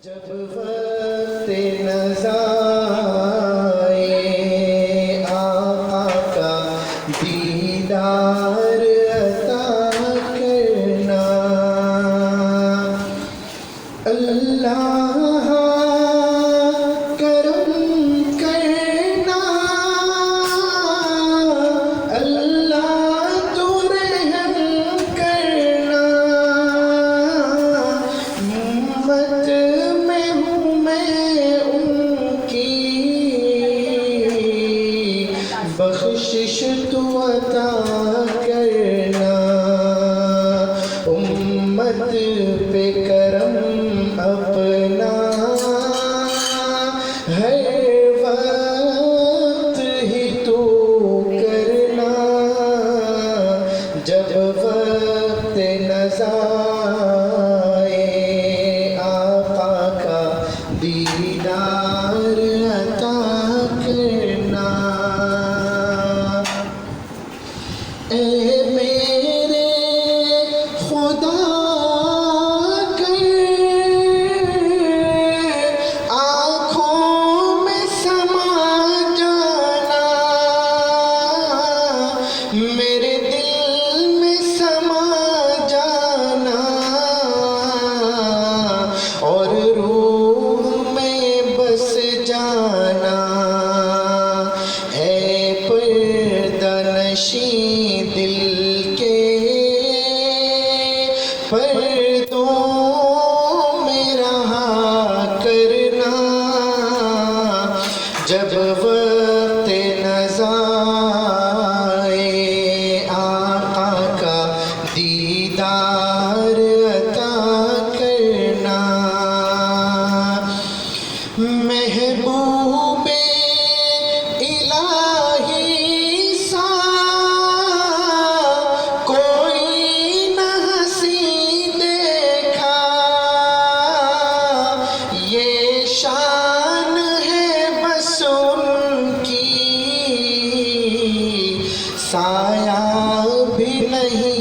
جب وقت نزا آئے آقا کا دیدار عطا کرنا، اللہ کرم کرنا، اللہ تو رحم کرنا، امت میں ہوں میں ان کی، بخشش تو عطا کرنا، امت پہ کرم اپنا ہر وقت ہی تو کرنا، جب وقت نزا آئے آقا کا دیدار عطا کرنا۔ اے میرے خدا آنکھوں میں سما جانا، میرے دل میں سما جانا، اور روح میں بس جانا، اے پردہ نشین دل کے پردوں میں رہا کرنا، جب وقت نزا آئے آقا کا دیدار عطا کرنا، محبوب الہی سا کوئی نہ ہنسی دیکھا، یہ شان ہے بس ان کی، سایہ بھی نہیں